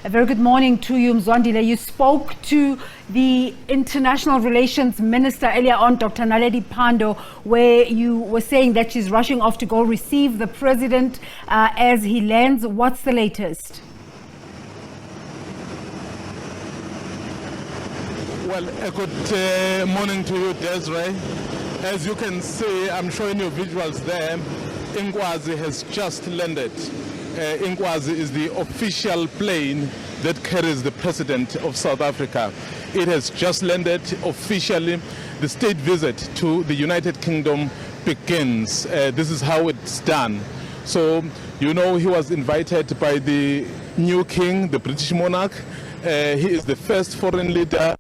A very good morning to you, Mzwandile. You spoke to the International Relations Minister earlier on, Dr. Naledi Pandor, where you were saying that she's rushing off to go receive the president as he lands. What's the latest? Well, a good morning to you, Desiree. As you can see, I'm showing you visuals there. Inkwazi has just landed. Inkwazi is the official plane that carries the President of South Africa. It has just landed officially. The state visit to the United Kingdom begins. This is how it's done. So, you know, he was invited by the new king, the British monarch. He is the first foreign leader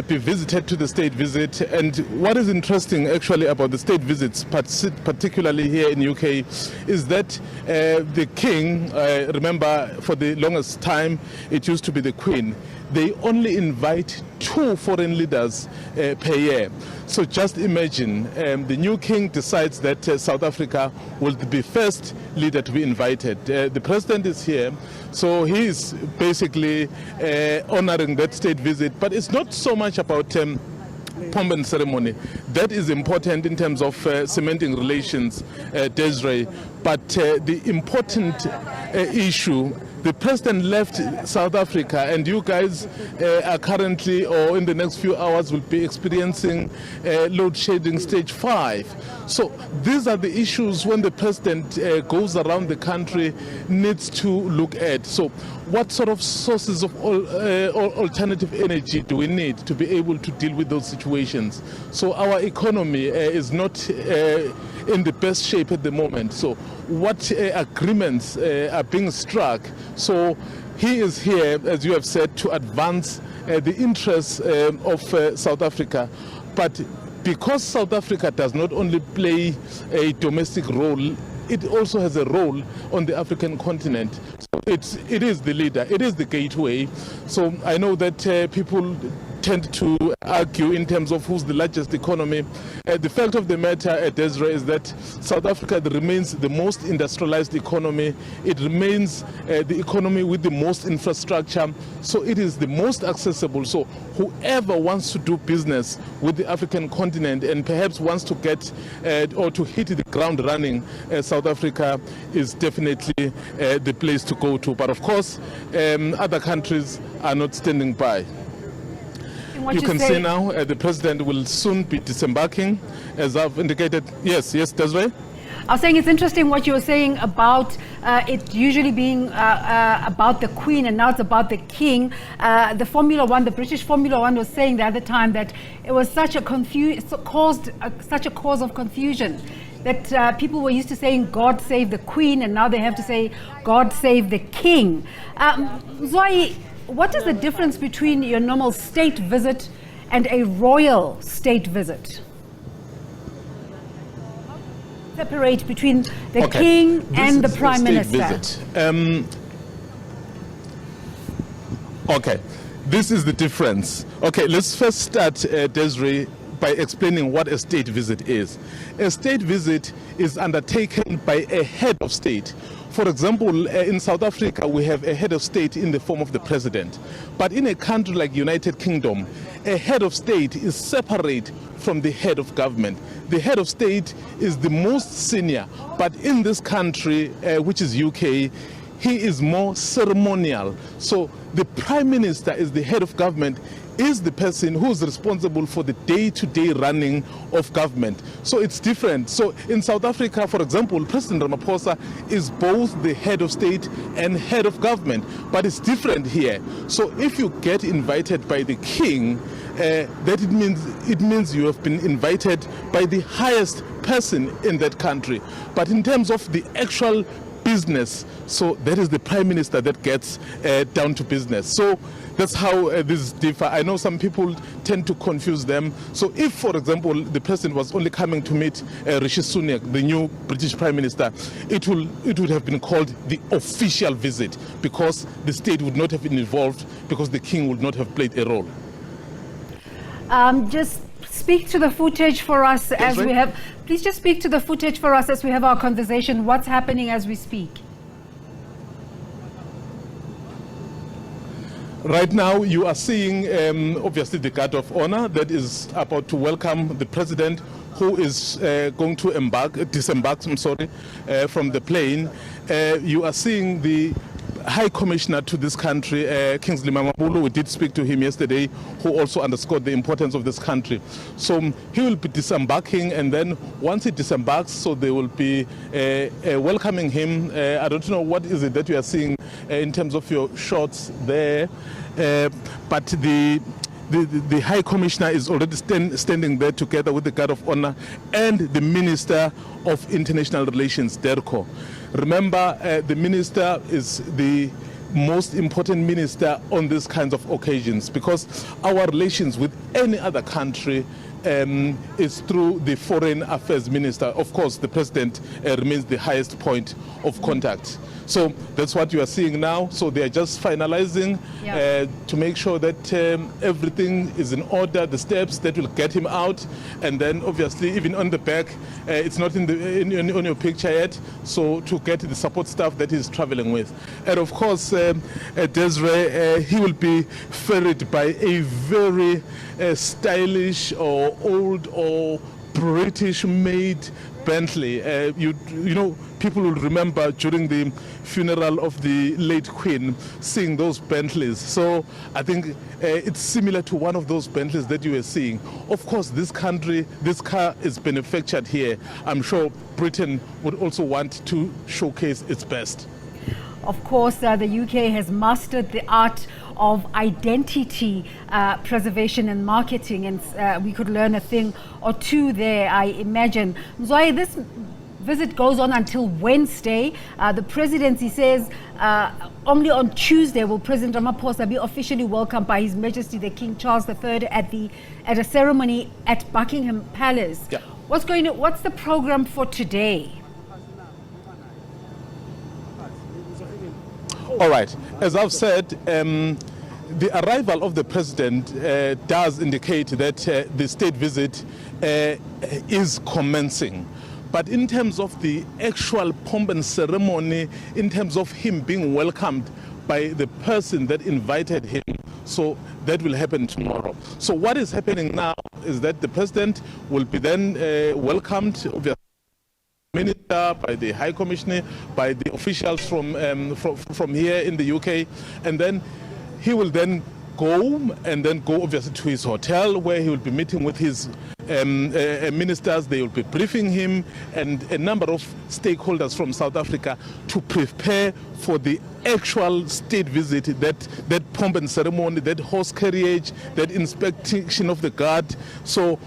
be visited to the state visit. And what is interesting actually about the state visits, particularly here in UK, is that the king, remember for the longest time it used to be the queen, they only invite 2 foreign leaders per year. So just imagine the new king decides that South Africa will be first leader to be invited. The president is here, so he is basically honoring that state visit. But it's not so much about pomp and ceremony. That is important in terms of cementing relations, Desiree. But the important issue, the president left South Africa, and you guys are currently, or in the next few hours, will be experiencing load shedding stage 5. So these are the issues when the president goes around the country needs to look at. So what sort of sources of alternative energy do we need to be able to deal with those situations? So our economy is not in the best shape at the moment. So what agreements are being struck? So he is here, as you have said, to advance the interests of South Africa. But because South Africa does not only play a domestic role, it also has a role on the African continent. So it is the leader, it is the gateway. So I know that people tend to argue in terms of who's the largest economy. The fact of the matter, Desiree, is that South Africa remains the most industrialized economy. It remains the economy with the most infrastructure. So it is the most accessible. So whoever wants to do business with the African continent and perhaps wants to get or to hit the ground running, South Africa is definitely the place to go to. But of course, other countries are not standing by. You can see now the president will soon be disembarking, as I've indicated. Yes, Desiree? I was saying it's interesting what you were saying about it usually being about the Queen, and now it's about the King. The Formula One, the British Formula One, was saying the other time that it was such a such a cause of confusion that people were used to saying God save the Queen, and now they have to say God save the King. Mzwai, what is the difference between your normal state visit and a royal state visit? Separate between the king and the prime minister. This is the difference. Let's first start, Desiree, by explaining what a state visit is. A state visit is undertaken by a head of state. For example, in South Africa, we have a head of state in the form of the president. But in a country like United Kingdom, a head of state is separate from the head of government. The head of state is the most senior, but in this country, which is UK, he is more ceremonial. So the prime minister is the head of government, is the person who's responsible for the day-to-day running of government. So it's different. So in South Africa, for example, President Ramaphosa is both the head of state and head of government, but it's different here. So if you get invited by the king, that it means you have been invited by the highest person in that country. But in terms of the actual business, so that is the prime minister that gets down to business. So that's how this differ. I know some people tend to confuse them. So if, for example, the president was only coming to meet Rishi Sunak, the new British prime minister, it would have been called the official visit, because the state would not have been involved, because the king would not have played a role. Just speak to the footage for us as we have. Please just speak to the footage for us as we have our conversation. What's happening as we speak? Right now, you are seeing obviously the guard of honor that is about to welcome the president, who is going to disembark from the plane. You are seeing the High Commissioner to this country, Kingsley Mamabolo. We did speak to him yesterday, who also underscored the importance of this country. So he will be disembarking, and then once he disembarks, so they will be welcoming him. I don't know what is it that you are seeing in terms of your shots there, but the High Commissioner is already standing there together with the Guard of Honor and the Minister of International Relations, Derko. Remember, the minister is the most important minister on these kinds of occasions, because our relations with any other country is through the Foreign Affairs Minister. Of course, the president remains the highest point of contact. So that's what you are seeing now. So they are just finalizing to make sure that everything is in order, the steps that will get him out. And then obviously even on the back, it's not on your picture yet, so to get the support staff that he's traveling with. And of course, Desiree, he will be ferried by a very stylish or old or British-made Bentley. You know, people will remember during the funeral of the late Queen seeing those Bentleys. So I think it's similar to one of those Bentleys that you were seeing. Of course, this country, this car is manufactured here. I'm sure Britain would also want to showcase its best. Of course, the UK has mastered the art of identity preservation and marketing, and we could learn a thing or two there, I imagine. Mzwai, this visit goes on until Wednesday. The presidency says only on Tuesday will President Ramaphosa be officially welcomed by His Majesty the King Charles III at a ceremony at Buckingham Palace. Yeah. What's the program for today? All right. As I've said, the arrival of the president does indicate that the state visit is commencing. But in terms of the actual pomp and ceremony, in terms of him being welcomed by the person that invited him, so that will happen tomorrow. So what is happening now is that the president will be then welcomed, obviously, Minister, by the High Commissioner, by the officials from here in the UK, and then he will then go obviously to his hotel, where he will be meeting with his ministers. They will be briefing him and a number of stakeholders from South Africa to prepare for the actual state visit, that pomp and ceremony, that horse carriage, that inspection of the guard. So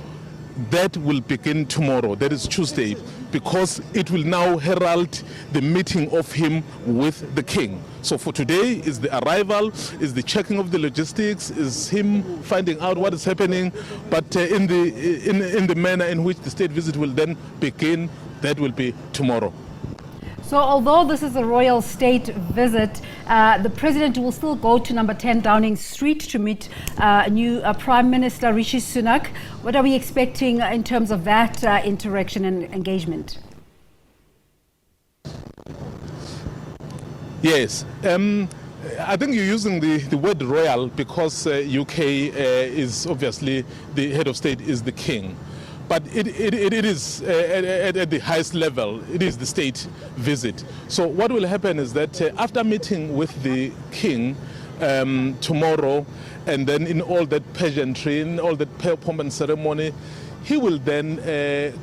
that will begin tomorrow, that is Tuesday, because it will now herald the meeting of him with the king. So for today is the arrival, is the checking of the logistics, is him finding out what is happening, but in the manner in which the state visit will then begin, that will be tomorrow. So although this is a royal state visit, the president will still go to number 10 Downing Street to meet new Prime Minister Rishi Sunak. What are we expecting in terms of that interaction and engagement? Yes. I think you're using the word royal because UK is obviously the head of state is the king. But it is at the highest level, it is the state visit. So what will happen is that after meeting with the king tomorrow, and then in all that pageantry, in all that pomp and ceremony, he will then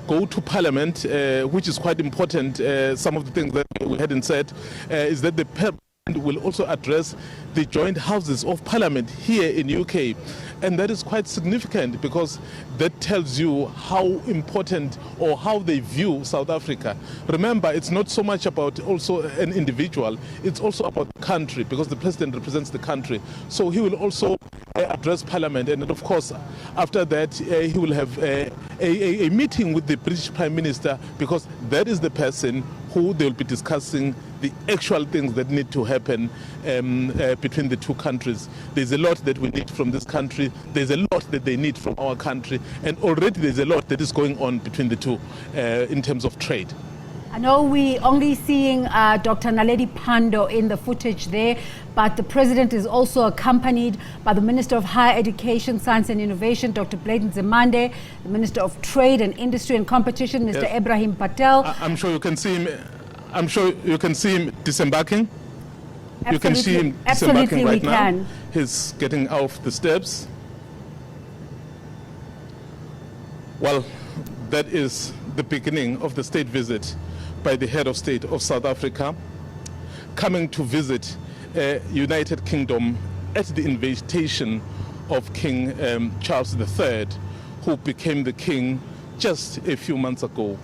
go to Parliament, which is quite important. Some of the things that we hadn't said is that the Parliament will also address the joint houses of Parliament here in UK. And that is quite significant because that tells you how important or how they view South Africa. Remember, it's not so much about also an individual, it's also about the country, because the president represents the country. So he will also address Parliament, and of course after that he will have a meeting with the British Prime Minister, because that is the person who they will be discussing the actual things that need to happen between the two countries. There's a lot that we need from this country, there's a lot that they need from our country, and already there's a lot that is going on between the two in terms of trade. I know we only seeing Dr. Naledi Pandor in the footage there, but the president is also accompanied by the Minister of Higher Education, Science and Innovation, Dr. Mzwandile, the Minister of Trade and Industry and Competition, Mr. Yes. Ibrahim Patel. I'm sure you can see him. I'm sure you can see him disembarking. You can see him disembarking right now. He's getting off the steps. Well, that is the beginning of the state visit by the head of state of South Africa, coming to visit United Kingdom at the invitation of King Charles III, who became the king just a few months ago.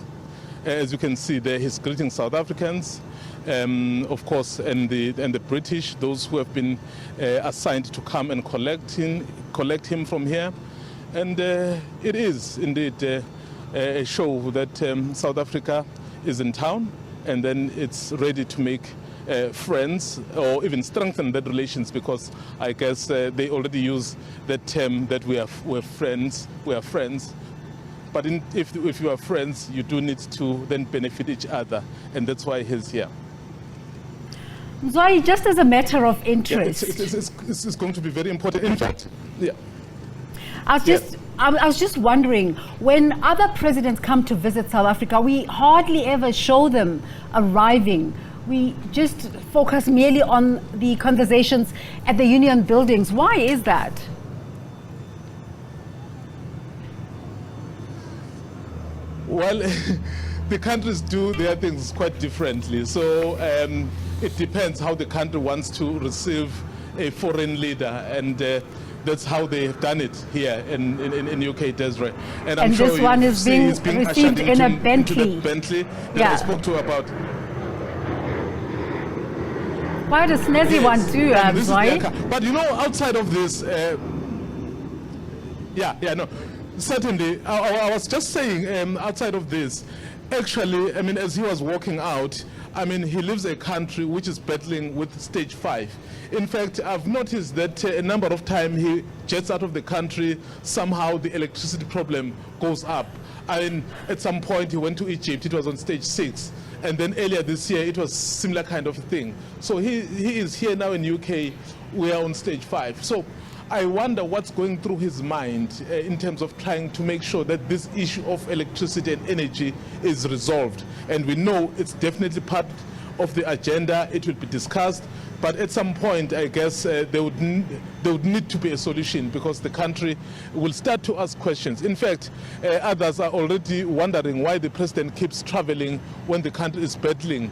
As you can see there, he's greeting South Africans, of course, and the British, those who have been assigned to come and collect him from here. And it is indeed a show that South Africa is in town, and then it's ready to make friends or even strengthen that relations, because I guess they already use that term that we're friends. But if you are friends, you do need to then benefit each other, and that's why he's here. Mzwai, just as a matter of interest, it's going to be very important. In fact, yeah. I was just wondering, when other presidents come to visit South Africa, we hardly ever show them arriving. We just focus merely on the conversations at the union buildings. Why is that? Well, the countries do their things quite differently. So it depends how the country wants to receive a foreign leader, and that's how they have done it here in UK, Desiree. And I'm sure this one is being received in a Bentley. Bentley that I spoke to about. Quite a snazzy one too, right? But you know, outside of this, no, certainly. I was just saying, outside of this, actually, I mean, as he was walking out, I mean, he lives a country which is battling with stage 5. In fact, I've noticed that a number of times he jets out of the country, somehow the electricity problem goes up. I mean, at some point he went to Egypt, it was on stage 6. And then earlier this year, it was similar kind of thing. So he is here now in UK, we are on stage 5. So I wonder what's going through his mind in terms of trying to make sure that this issue of electricity and energy is resolved. And we know it's definitely part of the agenda, it will be discussed, but at some point, I guess, there would need to be a solution, because the country will start to ask questions. In fact, others are already wondering why the president keeps traveling when the country is battling.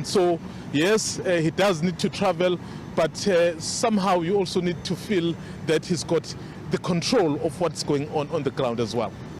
So, yes, he does need to travel, but somehow you also need to feel that he's got the control of what's going on the ground as well.